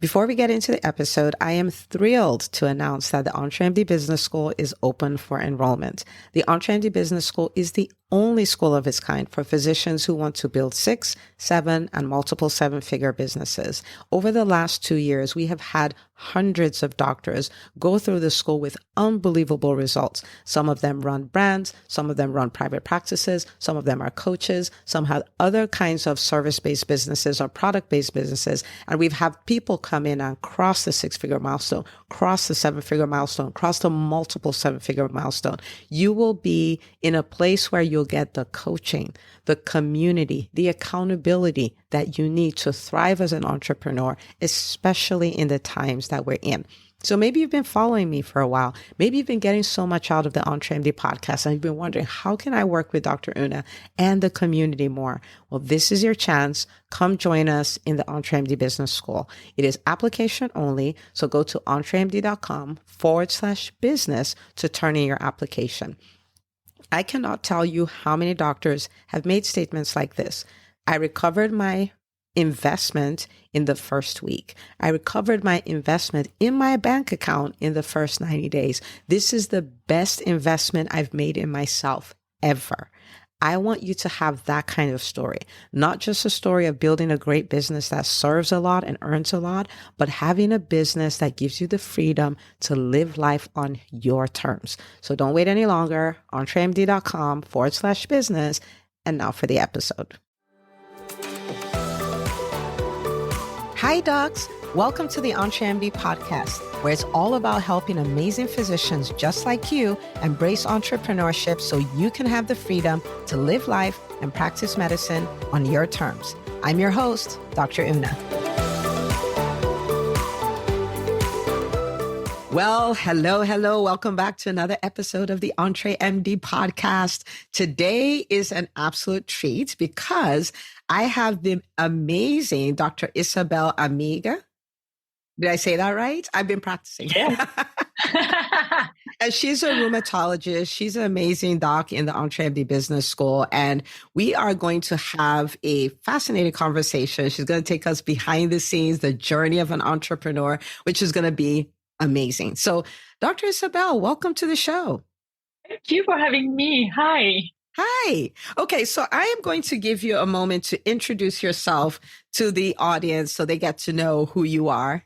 Before we get into the episode, I am thrilled to announce that the EntreMD Business School is open for enrollment. The EntreMD Business School is the only school of its kind for physicians who want to build 6, 7, and multiple 7-figure businesses. Over the last 2 years, we have had hundreds of doctors go through the school with unbelievable results. Some of them run brands, some of them run private practices, some of them are coaches, some have other kinds of service-based businesses or product-based businesses. And we've had people come in and cross the 6-figure milestone, cross the 7-figure milestone, cross the multiple 7-figure milestone. You will be in a place where you'll get the coaching, the community, the accountability that you need to thrive as an entrepreneur, especially in the times that we're in. So maybe you've been following me for a while. Maybe you've been getting so much out of the EntreMD podcast and you've been wondering, how can I work with Dr. Una and the community more? Well, this is your chance. Come join us in the EntreMD Business School. It is application only. So go to entremd.com/business to turn in your application. I cannot tell you how many doctors have made statements like this. I recovered my investment in the first week. I recovered my investment in my bank account in the first 90 days. This is the best investment I've made in myself ever. I want you to have that kind of story, not just a story of building a great business that serves a lot and earns a lot, but having a business that gives you the freedom to live life on your terms. So don't wait any longer. entremd.com/business. And now for the episode. Hi, docs. Welcome to the EntreMD Podcast, where it's all about helping amazing physicians just like you embrace entrepreneurship so you can have the freedom to live life and practice medicine on your terms. I'm your host, Dr. Una. Well, hello. Welcome back to another episode of the EntreMD Podcast. Today is an absolute treat because I have the amazing Dr. Isabelle Amigues. Did I say that right? I've been practicing. Yeah. And she's a rheumatologist. She's an amazing doc in the EntreMD Business School. And we are going to have a fascinating conversation. She's going to take us behind the scenes, the journey of an entrepreneur, which is going to be amazing. So, Dr. Isabelle, welcome to the show. Thank you for having me. Hi. Hi. Okay, so I am going to give you a moment to introduce yourself to the audience so they get to know who you are.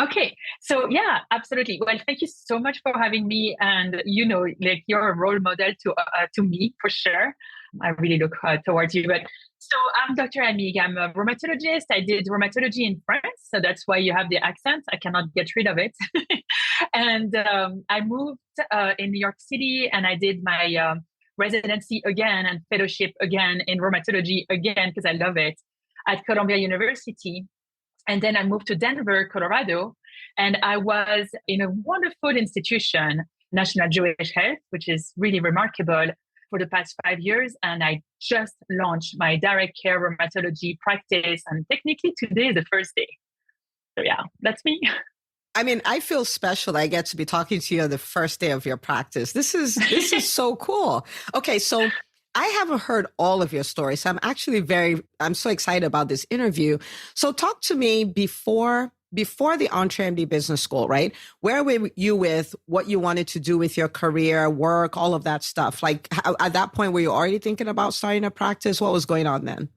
Okay. So yeah, absolutely. Well, thank you so much for having me. And you're a role model to me for sure. I really look towards you. But so I'm Dr. Amigues. I'm a rheumatologist. I did rheumatology in France, so that's why you have the accent. I cannot get rid of it. And I moved in New York City, and I did my residency again and fellowship again in rheumatology again because I love it at Columbia University. And then I moved to Denver, Colorado, and I was in a wonderful institution, National Jewish Health, which is really remarkable, for the past 5 years. And I just launched my direct care rheumatology practice. And technically today is the first day. So yeah, that's me. I mean, I feel special that I get to be talking to you on the first day of your practice. This is so cool. Okay, so I haven't heard all of your stories. So I'm so excited about this interview. So talk to me before the EntreMD Business School, right? Where were you with what you wanted to do with your career, work, all of that stuff? Like at that point, were you already thinking about starting a practice? What was going on then?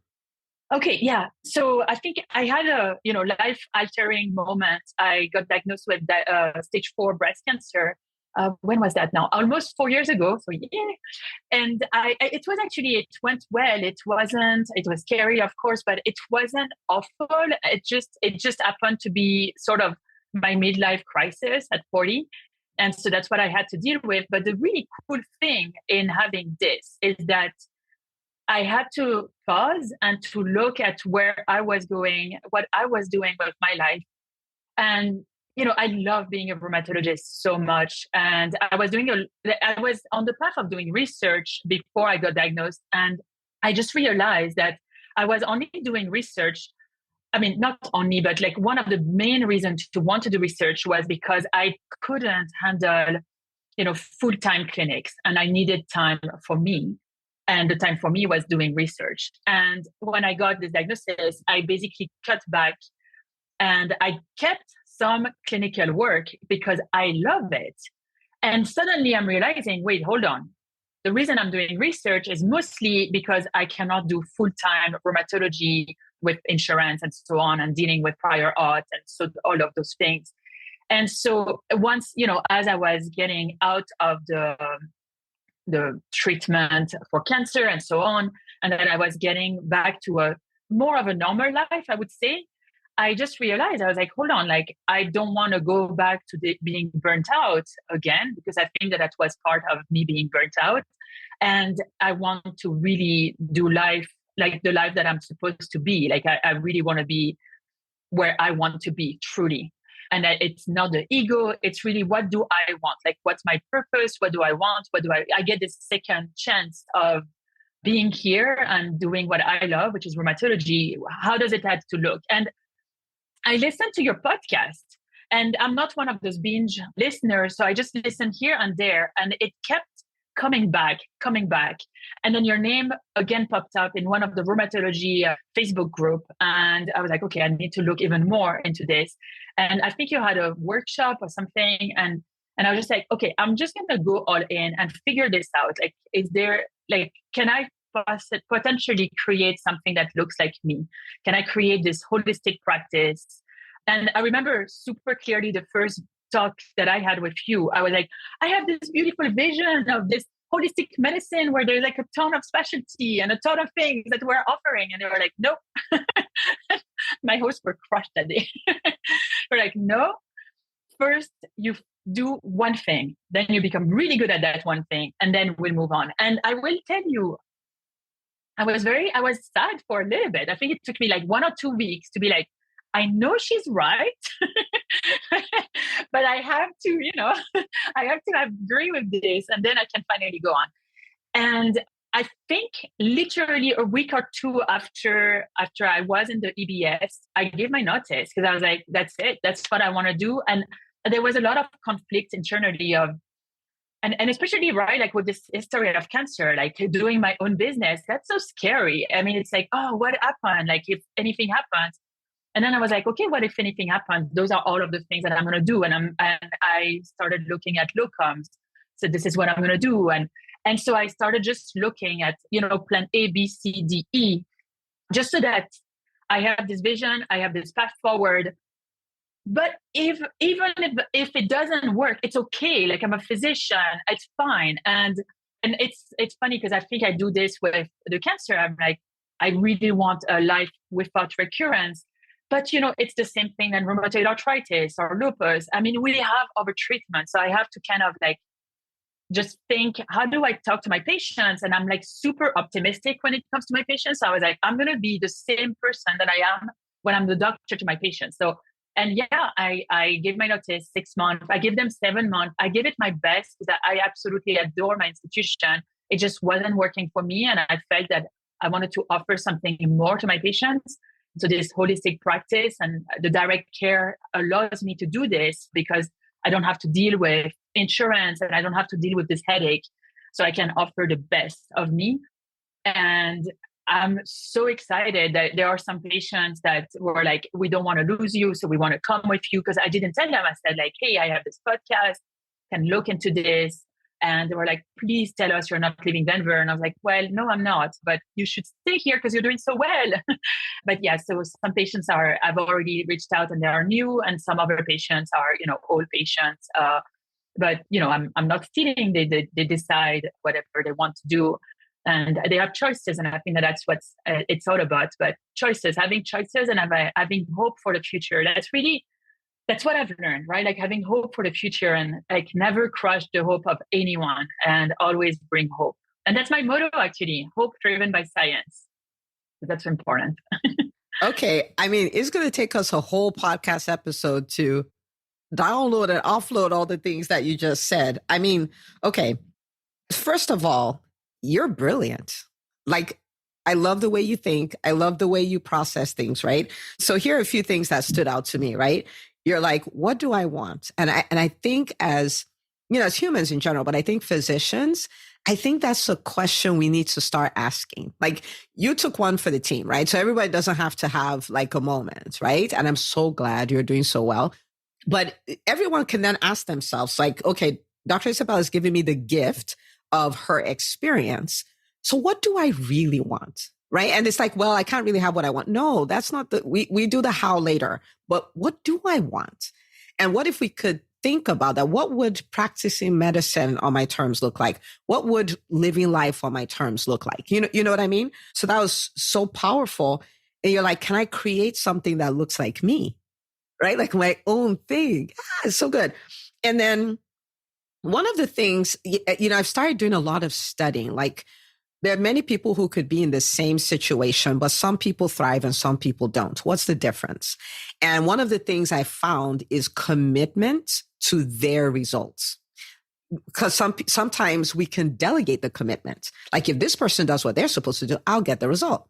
Okay, yeah. So I think I had a life-altering moment. I got diagnosed with stage 4 breast cancer. When was that now? Almost 4 years ago. So yeah. And it went well. It was scary, of course, but it wasn't awful. It just happened to be sort of my midlife crisis at 40. And so that's what I had to deal with. But the really cool thing in having this is that I had to pause and to look at where I was going, what I was doing with my life. And I love being a rheumatologist so much. And I was on the path of doing research before I got diagnosed. And I just realized that I was only doing research. I mean, not only, but like one of the main reasons to want to do research was because I couldn't handle, full-time clinics, and I needed time for me. And the time for me was doing research. And when I got this diagnosis, I basically cut back And I kept some clinical work because I love it. And suddenly I'm realizing, wait, hold on. The reason I'm doing research is mostly because I cannot do full-time rheumatology with insurance and so on, and dealing with prior auth and so all of those things. And so once, as I was getting out of the treatment for cancer and so on, and then I was getting back to a more of a normal life, I would say, I just realized, I was like, hold on, like, I don't want to go back to being burnt out again, because I think that was part of me being burnt out. And I want to really do life, like the life that I'm supposed to be. Like, I really want to be where I want to be truly. And it's not the ego. It's really, what do I want? Like, what's my purpose? What do I want? I get this second chance of being here and doing what I love, which is rheumatology. How does it have to look? And I listened to your podcast, and I'm not one of those binge listeners. So I just listened here and there, and it kept coming back. And then your name again popped up in one of the rheumatology Facebook group. And I was like, okay, I need to look even more into this. And I think you had a workshop or something. And I was just like, okay, I'm just going to go all in and figure this out. Like, is there, like, can I potentially create something that looks like me? Can I create this holistic practice? And I remember super clearly the first talk that I had with you. I was like, I have this beautiful vision of this holistic medicine where there's like a ton of specialty and a ton of things that we're offering. And they were like, nope. My hosts were crushed that day. We're like, no, first you do one thing, then you become really good at that one thing, and then we'll move on. And I will tell you, I was sad for a little bit. I think it took me like 1 or 2 weeks to be like, I know she's right, but I have to, I have to agree with this, and then I can finally go on. And I think literally a week or two after I was in the EBS, I gave my notice, because I was like, that's it. That's what I want to do. And there was a lot of conflict internally and especially, right, like with this history of cancer, like doing my own business, that's so scary. I mean, it's like, oh, what happened? Like, if anything happens. And then I was like, okay, what if anything happens? Those are all of the things that I'm going to do. And I started looking at locums. So this is what I'm going to do. And so I started just looking at, plan A, B, C, D, E, just so that I have this vision, I have this path forward. But even if it doesn't work, it's okay. Like, I'm a physician, it's fine. And it's funny, because I think I do this with the cancer. I'm like, I really want a life without recurrence. But, it's the same thing in rheumatoid arthritis or lupus. I mean, we have overtreatment. So I have to kind of like just think, how do I talk to my patients? And I'm like super optimistic when it comes to my patients. So I was like, I'm going to be the same person that I am when I'm the doctor to my patients. So, and yeah, I gave my notice 6 months. I gave them 7 months. I gave it my best, because I absolutely adore my institution. It just wasn't working for me. And I felt that I wanted to offer something more to my patients. So this holistic practice and the direct care allows me to do this, because I don't have to deal with insurance and I don't have to deal with this headache. So I can offer the best of me. And I'm so excited that there are some patients that were like, we don't want to lose you, so we want to come with you. Because I didn't tell them. I said like, hey, I have this podcast, can look into this. And they were like, please tell us you're not leaving Denver. And I was like, well, no, I'm not, but you should stay here because you're doing so well. But yeah, so some patients I've already reached out and they are new, and some other patients are, old patients. But, I'm not stealing. They decide whatever they want to do, and they have choices. And I think that's what it's all about. But having choices and having hope for the future. That's what I've learned, right? Like having hope for the future, and like never crush the hope of anyone, and always bring hope. And that's my motto, actually: hope driven by science. That's important. Okay. I mean, it's going to take us a whole podcast episode to download and offload all the things that you just said. I mean, okay. First of all, you're brilliant. Like, I love the way you think. I love the way you process things, right? So here are a few things that stood out to me, right? You're like, what do I want? And I think as humans in general, but I think physicians, I think that's a question we need to start asking. Like you took one for the team, right? So everybody doesn't have to have like a moment, right? And I'm so glad you're doing so well. But everyone can then ask themselves like, okay, Dr. Isabelle is giving me the gift of her experience. So what do I really want? Right. And it's like, well, I can't really have what I want. No, that's not we do the how later, but what do I want? And what if we could think about that? What would practicing medicine on my terms look like? What would living life on my terms look like? You know what I mean? So that was so powerful. And you're like, can I create something that looks like me? Right? Like my own thing. It's so good. And then one of the things, I've started doing a lot of studying, like there are many people who could be in the same situation, but some people thrive and some people don't. What's the difference? And one of the things I found is commitment to their results. Because sometimes we can delegate the commitment. Like if this person does what they're supposed to do, I'll get the result.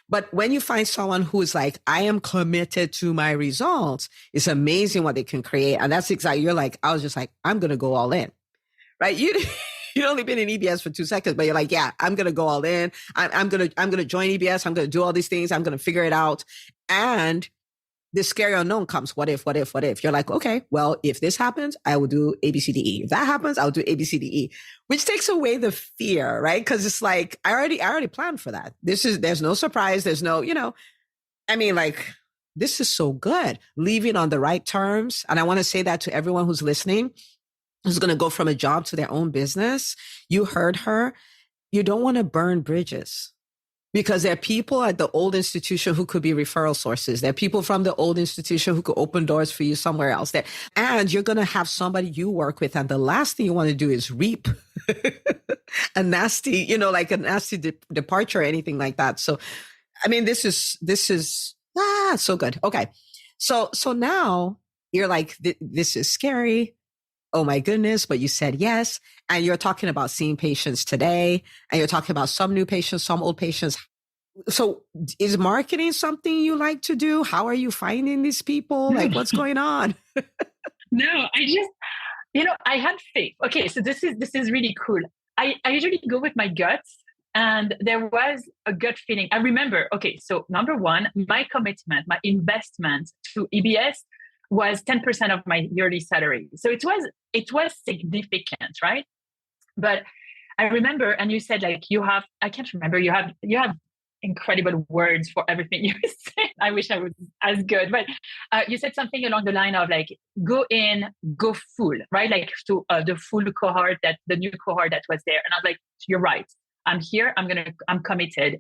But when you find someone who is like, I am committed to my results, it's amazing what they can create. And that's exactly, I was just like, I'm going to go all in, right? You'd only been in EBS for 2 seconds, but you're like, yeah, I'm going to go all in. I'm going to join EBS. I'm going to do all these things. I'm going to figure it out. And the scary unknown comes. What if? You're like, okay, well, if this happens, I will do A, B, C, D, E. If that happens, I'll do A, B, C, D, E, which takes away the fear, right? Cause it's like, I already planned for that. There's no surprise. There's no, this is so good. Leaving on the right terms. And I want to say that to everyone who's listening, who's going to go from a job to their own business. You heard her. You don't want to burn bridges because there are people at the old institution who could be referral sources. There are people from the old institution who could open doors for you somewhere else there. And you're going to have somebody you work with. And the last thing you want to do is reap a nasty, departure or anything like that. So, I mean, this is so good. Okay. So now you're like, this is scary. Oh my goodness, but you said yes. And you're talking about seeing patients today and you're talking about some new patients, some old patients. So is marketing something you like to do? How are you finding these people? Like what's going on? No, I just, I had faith. Okay. So this is really cool. I usually go with my guts and there was a gut feeling. I remember, okay. So number one, my commitment, my investment to EBS was 10% of my yearly salary. So it was significant, right? But I remember, and you said like I can't remember, you have incredible words for everything you said. I wish I was as good, but you said something along the line of like, go in, go full, right? Like to the full cohort, the new cohort that was there. And I was like, you're right. I'm here. I'm committed.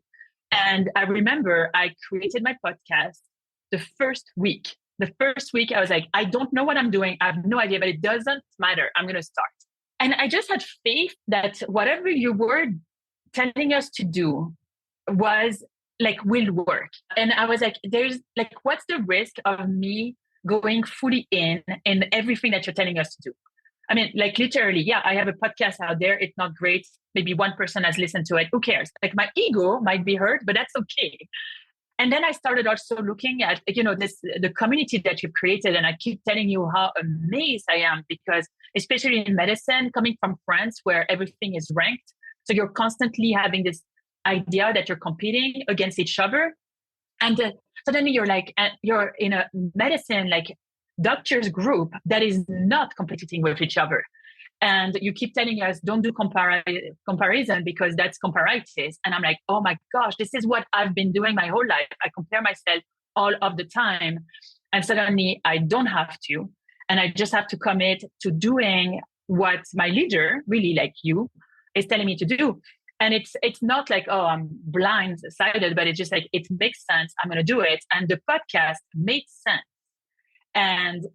And I remember I created my podcast the first week. I was like, I don't know what I'm doing. I have no idea, but it doesn't matter. I'm going to start. And I just had faith that whatever you were telling us to do was like, will work. And I was like, there's like, what's the risk of me going fully in everything that you're telling us to do? I mean, like literally, yeah, I have a podcast out there. It's not great. Maybe one person has listened to it. Who cares? Like my ego might be hurt, but that's okay. And then I started also looking at, the community that you've created. And I keep telling you how amazed I am because especially in medicine, coming from France where everything is ranked. So you're constantly having this idea that you're competing against each other. And suddenly you're in a medicine, like doctors group that is not competing with each other. And you keep telling us, don't do comparison because that's comparitis. And I'm like, oh my gosh, this is what I've been doing my whole life. I compare myself all of the time. And suddenly I don't have to. And I just have to commit to doing what my leader, really like you, is telling me to do. And it's not like, oh, I'm blindsided, but it's just like, it makes sense. I'm going to do it. And the podcast made sense. And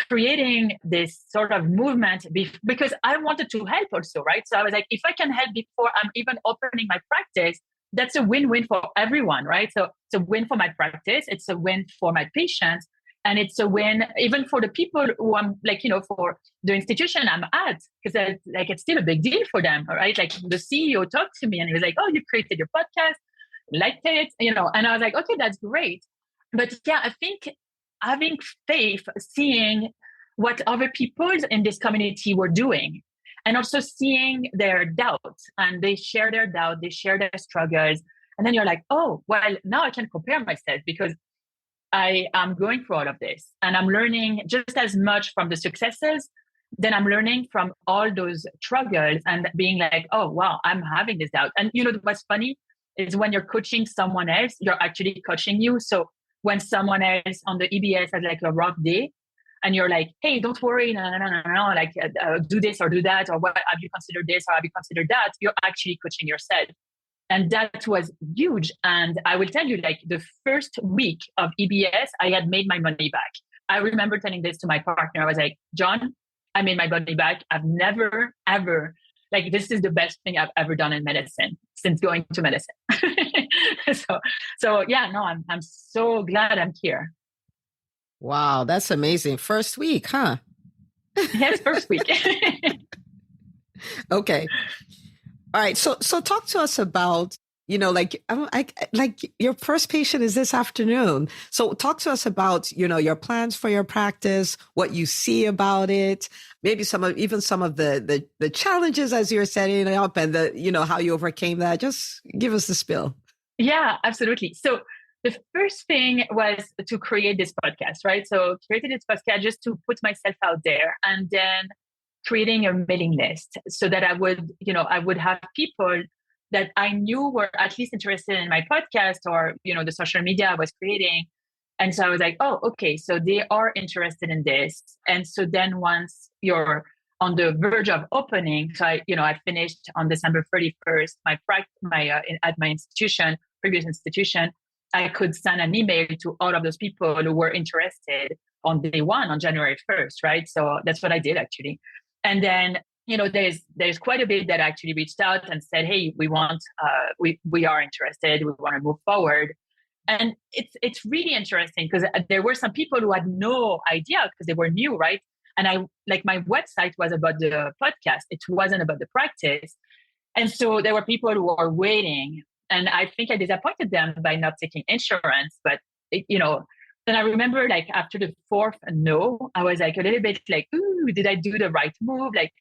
creating this sort of movement because I wanted to help also, right? So I was like, if I can help before I'm even opening my practice, that's a win-win for everyone, right? So it's a win for my practice. It's a win for my patients. And it's a win even for the people who I'm like, for the institution I'm at, because it's still a big deal for them, right? Like the CEO talked to me and he was like, oh, you created your podcast, liked it, and I was like, okay, that's great. But yeah, I think having faith, seeing what other people in this community were doing. and also seeing their doubts, and they share their doubt, they share their struggles. And then you're like, oh, well, now I can compare myself because I am going through all of this and I'm learning just as much from the successes. Then I'm learning from all those struggles and being like, oh, wow, I'm having this doubt. And what's funny is when you're coaching someone else, you're actually coaching you. So when someone else on the EBS has like a rough day and you're like, hey, don't worry, no, like do this or do that, or what have you considered this or have you considered that? You're actually coaching yourself. And that was huge. And I will tell you, like the first week of EBS, I had made my money back. I remember telling this to my partner. I was like, John, I made my money back. I've never, ever, like, this is the best thing I've ever done in medicine since going to medicine. so yeah, no, I'm so glad I'm here. Wow, that's amazing. First week, huh? Yes, first week. Okay. All right. So talk to us about, like your first patient is this afternoon. So talk to us about, your plans for your practice, what you see about it, maybe some of the challenges as you're setting it up and how you overcame that. Just give us the spill. Yeah, absolutely. So the first thing was to create this podcast, right? So created this podcast just to put myself out there, and then creating a mailing list so that I would have people that I knew were at least interested in my podcast or, the social media I was creating. And so I was like, oh, okay, so they are interested in this. And so then once you're on the verge of opening, so I finished on December 31st, at my previous institution, I could send an email to all of those people who were interested on day one, on January 1st, right? So that's what I did actually. And then, there's quite a bit that actually reached out and said, hey, we are interested. We want to move forward. And it's really interesting because there were some people who had no idea because they were new, right? And my website was about the podcast. It wasn't about the practice. And so there were people who were waiting. And I think I disappointed them by not taking insurance. But, then I remember like after the fourth no, I was like a little bit like, ooh, did I do the right move? Like,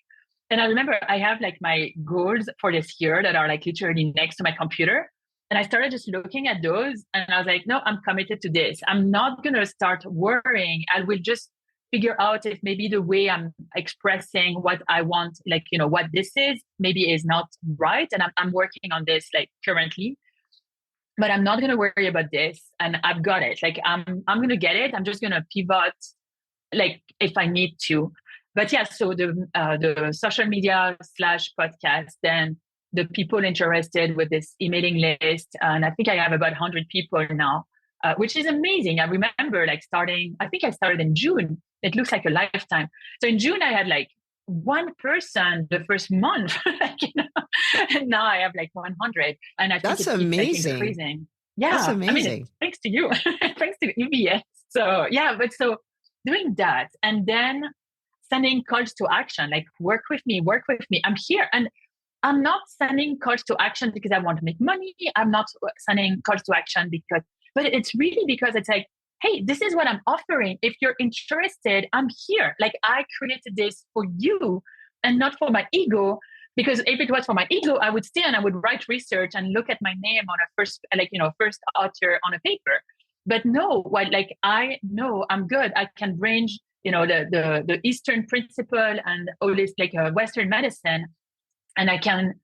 and I remember I have like my goals for this year that are like literally next to my computer. And I started just looking at those and I was like, no, I'm committed to this. I'm not going to start worrying. I will just figure out if maybe the way I'm expressing what I want, like, what this is, maybe is not right. And I'm working on this like currently. But I'm not going to worry about this. And I've got it. Like, I'm going to get it. I'm just going to pivot, like, if I need to. But yeah, so the social media / podcast, then the people interested with this emailing list. And I think I have about 100 people now, which is amazing. I remember like I think I started in June. It looks like a lifetime. So in June, I had like one person the first month, and now I have like 100. And I think that's amazing. Like increasing. Yeah, that's amazing. I mean, thanks to you, thanks to EBS. So yeah, but so doing that, and then sending calls to action, like work with me. I'm here, and I'm not sending calls to action because I want to make money. I'm not sending calls to action but it's really because it's like, hey, this is what I'm offering. If you're interested, I'm here. Like I created this for you and not for my ego. Because if it was for my ego, I would stay and I would write research and look at my name on a first author on a paper. But no, I know I'm good. I can bring, the Eastern principle and all this Western medicine. And I can,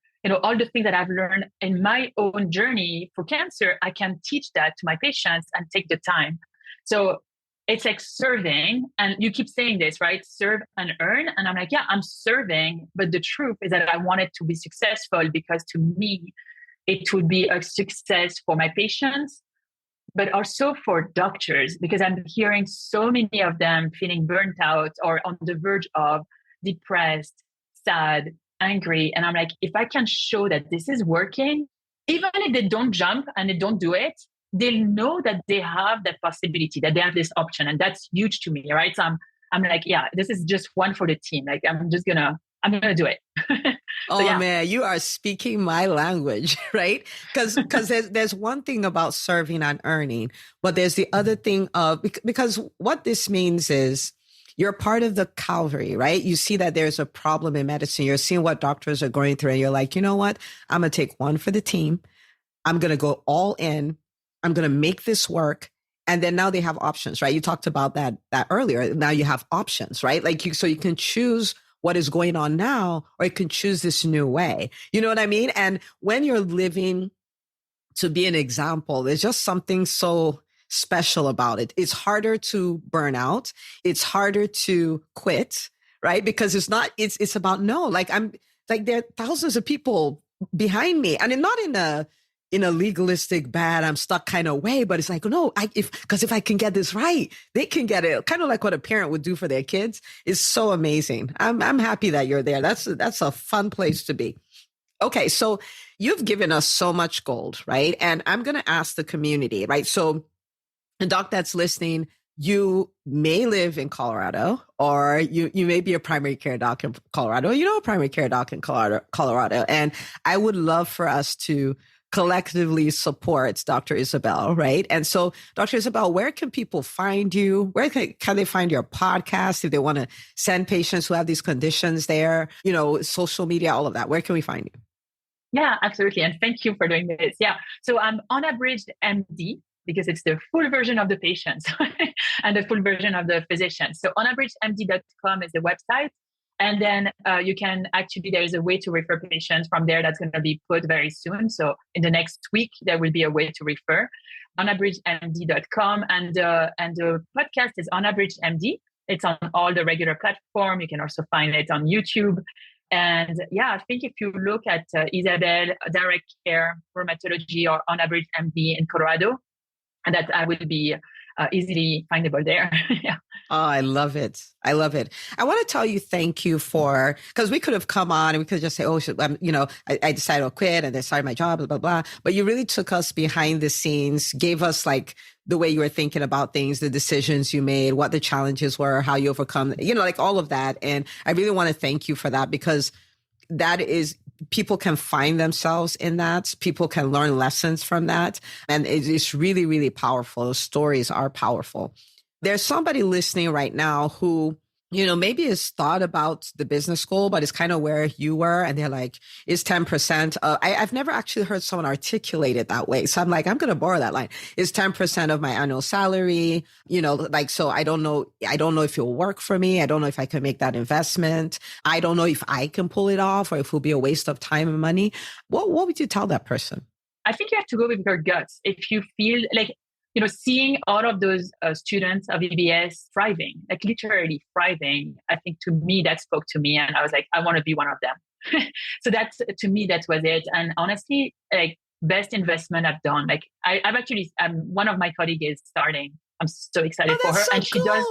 all the things that I've learned in my own journey for cancer, I can teach that to my patients and take the time. So it's like serving, and you keep saying this, right? Serve and earn. And I'm like, yeah, I'm serving. But the truth is that I want it to be successful because to me, it would be a success for my patients, but also for doctors, because I'm hearing so many of them feeling burnt out or on the verge of depressed, sad, angry. And I'm like, if I can show that this is working, even if they don't jump and they don't do it, they'll know that they have that possibility, that they have this option. And that's huge to me, right? So I'm like, yeah, this is just one for the team. Like, I'm gonna do it. Oh, yeah. Man, you are speaking my language, right? Because there's one thing about serving and earning, but there's the other thing of, because what this means is, you're part of the cavalry, right? You see that there's a problem in medicine. You're seeing what doctors are going through and you're like, you know what? I'm going to take one for the team. I'm going to go all in. I'm going to make this work. And then now they have options, right? You talked about that earlier. Now you have options, right? Like so you can choose what is going on now, or you can choose this new way. You know what I mean? And when you're living to be an example, there's just something so special about it. It's harder to burn out. It's harder to quit, right? Because it's about no, like there are thousands of people behind me, and not in a legalistic bad, I'm stuck kind of way, but it's like, no, because if I can get this right, they can get it. Kind of like what a parent would do for their kids. Is so amazing. I'm happy that you're there. That's a fun place to be. Okay. So you've given us so much gold, right? And I'm going to ask the community, right? So the doc that's listening, you may live in Colorado, or you may be a primary care doc in Colorado. You know, a primary care doc in Colorado. And I would love for us to collectively support Dr. Isabelle, right? And so, Dr. Isabelle, where can people find you? Where can they find your podcast if they want to send patients who have these conditions there? You know, social media, all of that. Where can we find you? Yeah, absolutely. And thank you for doing this. Yeah. So I'm Unabridged MD, because it's the full version of the patients and the full version of the physicians. So unabridgedmd.com is the website. And then you can actually, there is a way to refer patients from there that's going to be put very soon. So in the next week, there will be a way to refer. Unabridgedmd.com. And the podcast is Unabridged MD. It's on all the regular platforms. You can also find it on YouTube. And yeah, I think if you look at Isabelle, Direct Care, Rheumatology, or Unabridged MD in Colorado, and that I will be easily findable there. Yeah. Oh, I love it. I love it. I want to tell you thank you because we could have come on and we could just say, oh, I decided to quit and I started my job, blah, blah, blah. But you really took us behind the scenes, gave us like the way you were thinking about things, the decisions you made, what the challenges were, how you overcome, like all of that. And I really want to thank you for that, because that is, people can find themselves in that. People can learn lessons from that. And it's really, really powerful. The stories are powerful. There's somebody listening right now who, maybe has thought about the business school, but it's kind of where you were. And they're like, is 10%. I've never actually heard someone articulate it that way. So I'm like, I'm going to borrow that line. Is 10% of my annual salary, so I don't know if it'll work for me. I don't know if I can make that investment. I don't know if I can pull it off or if it'll be a waste of time and money. What would you tell that person? I think you have to go with your guts. If you feel like, seeing all of those students of EBS thriving, like literally thriving, I think to me, that spoke to me. And I was like, I want to be one of them. So to me, that was it. And honestly, like best investment I've done. Like one of my colleagues is starting. I'm so excited for her. So and she cool. does.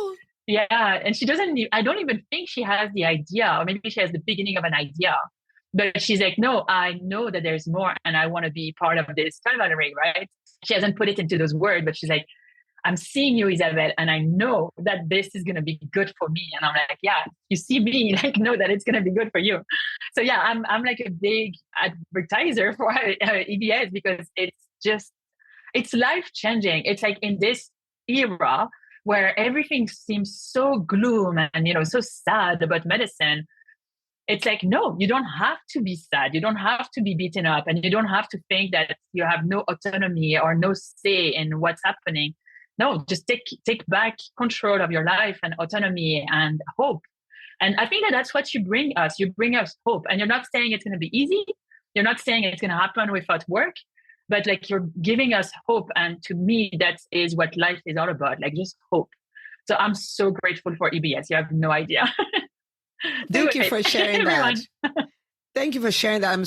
Yeah. And she doesn't, I don't even think she has the idea, or maybe she has the beginning of an idea. But she's like, no, I know that there's more and I want to be part of this cavalry, right? She hasn't put it into those words, but she's like, I'm seeing you, Isabelle, and I know that this is going to be good for me. And I'm like, yeah, you see me, like, know that it's going to be good for you. So yeah, I'm like a big advertiser for EBS, because it's life changing. It's like in this era where everything seems so gloom and, so sad about medicine. It's like, no, you don't have to be sad. You don't have to be beaten up, and you don't have to think that you have no autonomy or no say in what's happening. No, just take back control of your life and autonomy and hope. And I think that that's what you bring us. You bring us hope. And you're not saying it's going to be easy. You're not saying it's going to happen without work, but like you're giving us hope. And to me, that is what life is all about, like just hope. So I'm so grateful for EBS. You have no idea. Thank you for sharing that. Thank you for sharing that. I'm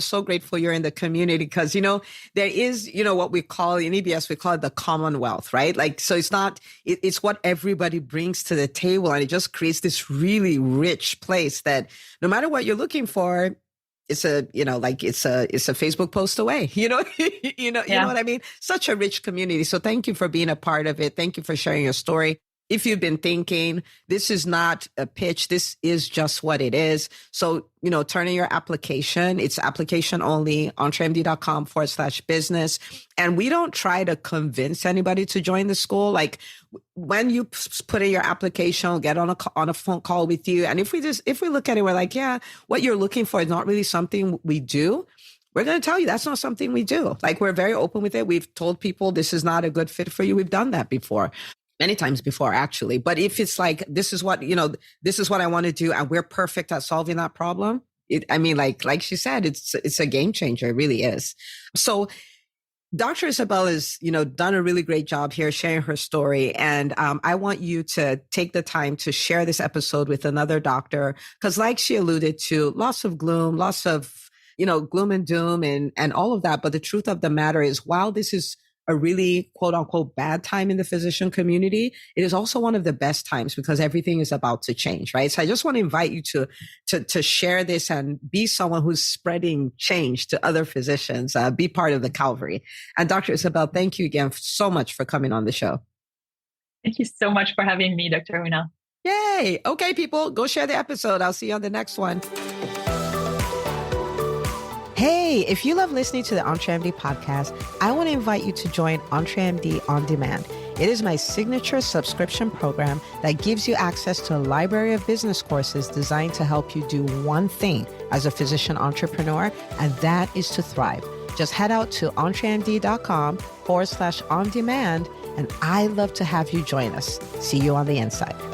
so grateful you're in the community, because, there is, what we call in EBS, we call it the commonwealth, right? Like, so it's what everybody brings to the table, and it just creates this really rich place that no matter what you're looking for, it's a Facebook post away, you know what I mean? Such a rich community. So thank you for being a part of it. Thank you for sharing your story. if you've been thinking, this is not a pitch, this is just what it is. So, turn in your application. It's application only, entremd.com/business. And we don't try to convince anybody to join the school. Like when you put in your application, we'll get on a phone call with you. And if we look at it, we're like, yeah, what you're looking for is not really something we do. We're going to tell you that's not something we do. Like, we're very open with it. We've told people this is not a good fit for you. We've done that before. Many times before, actually. But if it's like, this is what I want to do, and we're perfect at solving that problem, like she said, it's a game changer. It really is. So Dr. Isabelle has, done a really great job here sharing her story. And I want you to take the time to share this episode with another doctor, because like she alluded to, lots of gloom, lots of, gloom and doom and all of that. But the truth of the matter is, while this is a really quote unquote bad time in the physician community, it is also one of the best times because everything is about to change, right? So I just want to invite you to share this and be someone who's spreading change to other physicians, be part of the Calvary. And Dr. Isabelle, thank you again so much for coming on the show. Thank you so much for having me, Dr. Una. Yay. Okay, people, go share the episode. I'll see you on the next one. Hey, if you love listening to the EntreMD podcast, I want to invite you to join EntreMD On Demand. It is my signature subscription program that gives you access to a library of business courses designed to help you do one thing as a physician entrepreneur, and that is to thrive. Just head out to entremd.com/on demand, and I'd love to have you join us. See you on the inside.